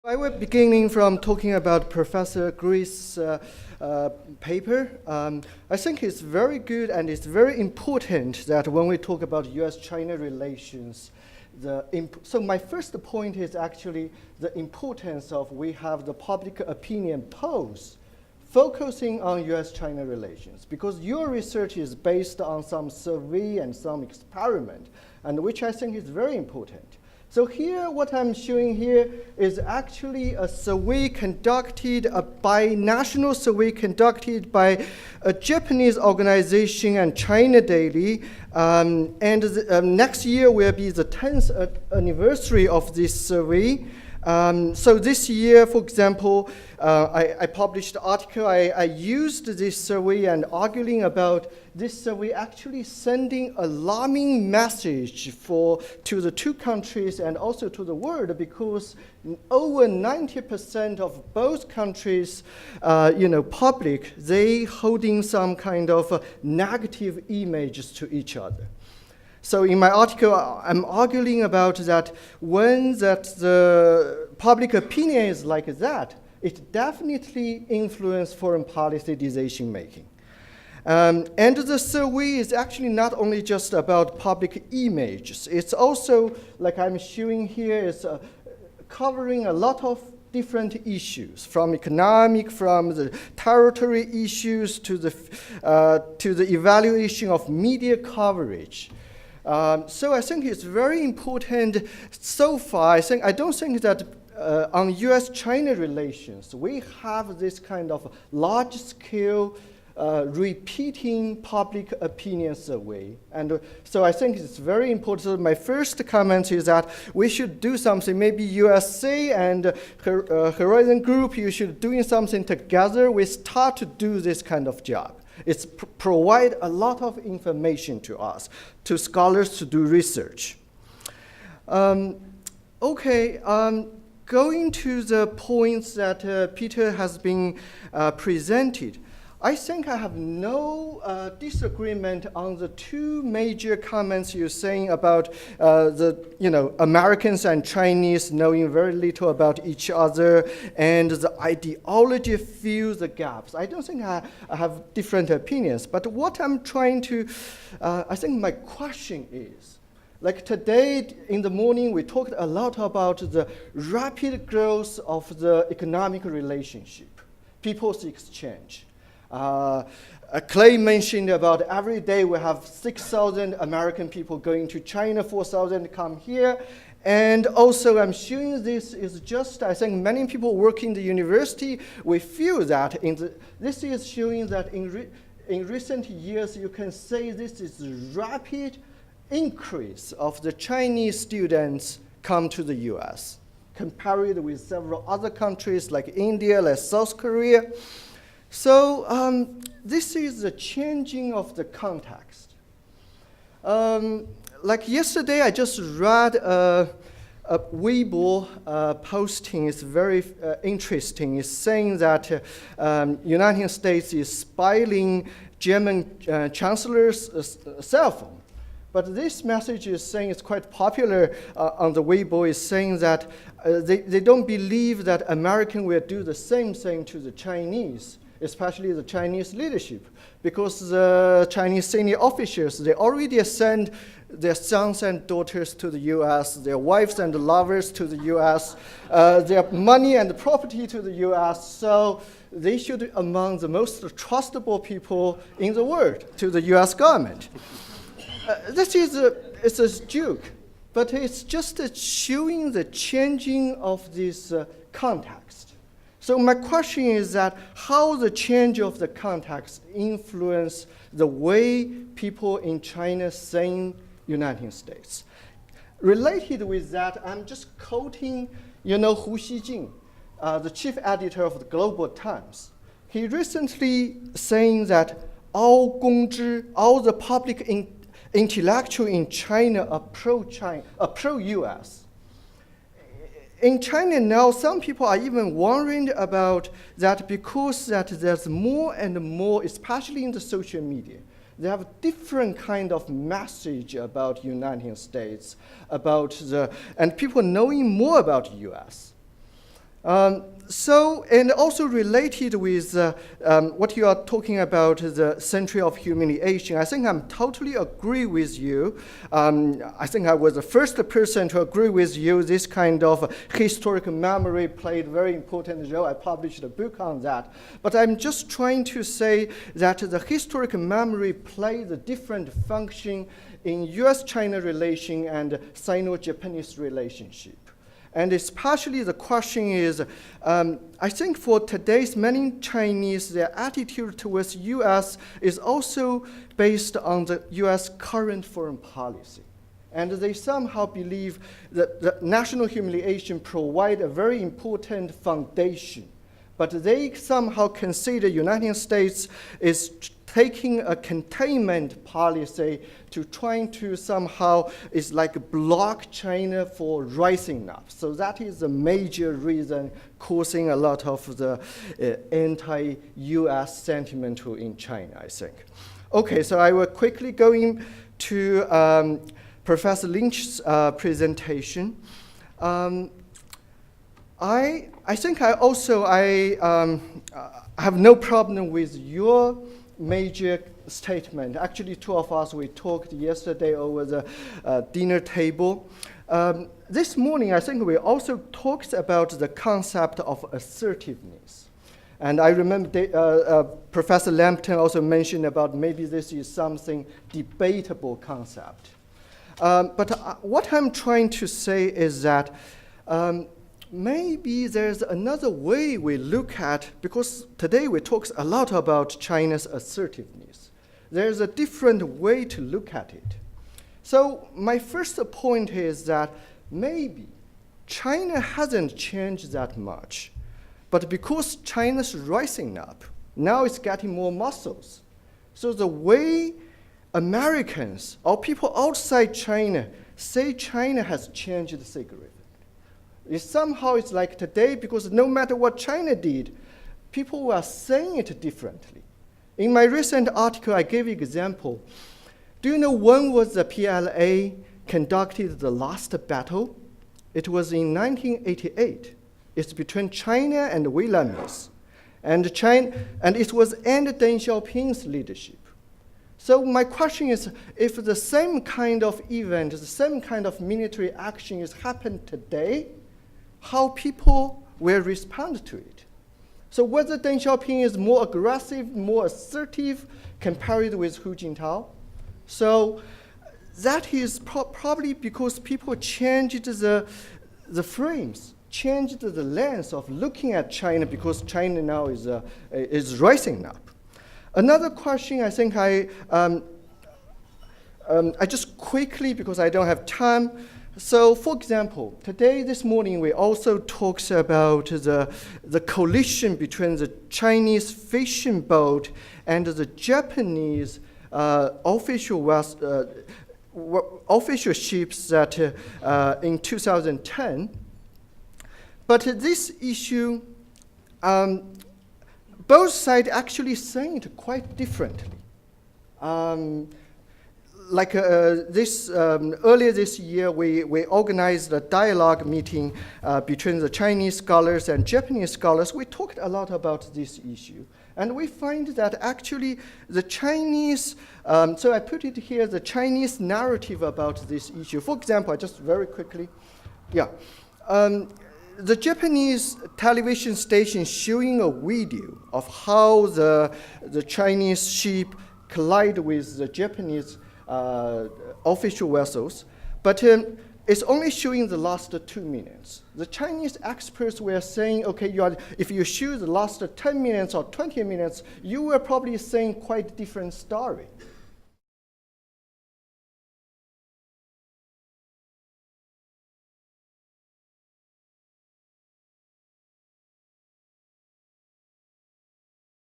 I was beginning from talking about Professor Gree's paper. I think it's very good and it's very important that when we talk about U.S.-China relations, so my first point is actually the importance of we have the public opinion polls focusing on U.S.-China relations, because your research is based on some survey and some experiment, and which I think is very important. So here, what I'm showing here is actually a survey conducted, a binational survey conducted by a Japanese organization and China Daily. Next year will be the 10th anniversary of this survey. So this year, for example, I published an article. I used this survey and arguing about this survey actually sending alarming message to the two countries and also to the world, because over 90% of both countries, public, they holding some kind of negative images to each other. So in my article, I'm arguing about that when the public opinion is like that, it definitely influences foreign policy decision making. And the survey is actually not only just about public images. It's also, like I'm showing here, is covering a lot of different issues, from economic, from the territory issues to the evaluation of media coverage. So I think it's very important. So far, I don't think that on U.S.-China relations, we have this kind of large-scale repeating public opinion survey. And so I think it's very important. So my first comment is that we should do something. Maybe USC and Horizon Group, you should doing something together. We start to do this kind of job. It's provide a lot of information to us, to scholars to do research. Going to the points that Peter has been presented, I think I have no disagreement on the two major comments you're saying about Americans and Chinese knowing very little about each other, and the ideology fills the gaps. I don't think I have different opinions, but what I'm trying to, I think my question is, like today in the morning, we talked a lot about the rapid growth of the economic relationship, people's exchange. Clay mentioned about every day we have 6,000 American people going to China, 4,000 come here. And also I'm showing this is just, I think many people working in the university, we feel that this is showing that in recent years, you can say this is rapid increase of the Chinese students come to the US, compared with several other countries like India, like South Korea. So this is the changing of the context. Like yesterday, I just read a Weibo posting. It's very interesting. It's saying that United States is spying German Chancellor's cell phone. But this message is saying it's quite popular on the Weibo, is saying that they don't believe that American will do the same thing to the Chinese, especially the Chinese leadership, because the Chinese senior officials, they already send their sons and daughters to the US, their wives and lovers to the US, their money and property to the US, so they should be among the most trustable people in the world to the US government. This is it's a joke, but it's just showing the changing of this context. So my question is that how the change of the context influence the way people in China see United States. Related with that, I'm just quoting, Hu Xijing, the chief editor of the Global Times. He recently saying that all the public intellectual in China are pro-US. In China now, some people are even worried about that because that there's more and more, especially in the social media, they have different kind of message about United States, and people knowing more about US. And also related with what you are talking about, the century of humiliation, I think I'm totally agree with you. I think I was the first person to agree with you. This kind of historical memory played a very important role. I published a book on that. But I'm just trying to say that the historical memory plays a different function in U.S.-China relation and Sino-Japanese relationship. And especially the question is, I think for today's many Chinese, their attitude towards U.S. is also based on the U.S. current foreign policy. And they somehow believe that the national humiliation provide a very important foundation. But they somehow consider United States is taking a containment policy to trying to somehow is like block China for rising up. So that is the major reason causing a lot of the anti-US sentiment in China, I think. Okay, so I will quickly go into Professor Lynch's presentation. I think I have no problem with your major statement. Actually, two of us, we talked yesterday over the dinner table. This morning, I think we also talked about the concept of assertiveness. And I remember Professor Lampton also mentioned about maybe this is something debatable concept. But what I'm trying to say is that maybe there's another way we look at, because today we talk a lot about China's assertiveness. There's a different way to look at it. So my first point is that maybe China hasn't changed that much, but because China's rising up, now it's getting more muscles. So the way Americans or people outside China say China has changed significantly. It's like today, because no matter what China did, people were saying it differently. In my recent article, I gave an example. Do you know when was the PLA conducted the last battle? It was in 1988. It's between China and Vietnamese. And it was under Deng Xiaoping's leadership. So my question is, if the same kind of event, the same kind of military action is happening today, how people will respond to it. So whether Deng Xiaoping is more aggressive, more assertive compared with Hu Jintao. So that is probably because people changed the frames, changed the lens of looking at China, because China now is rising up. Another question I think I just quickly, because I don't have time. So, for example, this morning, we also talked about the collision between the Chinese fishing boat and the Japanese official ships that in 2010. But this issue, both sides actually saying it quite differently. Earlier this year, we organized a dialogue meeting between the Chinese scholars and Japanese scholars. We talked a lot about this issue. And we find that actually the Chinese, so I put it here, the Chinese narrative about this issue. For example, just very quickly, the Japanese television station showing a video of how the Chinese ship collide with the Japanese official vessels, but it's only showing the last 2 minutes. The Chinese experts were saying, okay, if you show the last 10 minutes or 20 minutes, you were probably saying quite different story.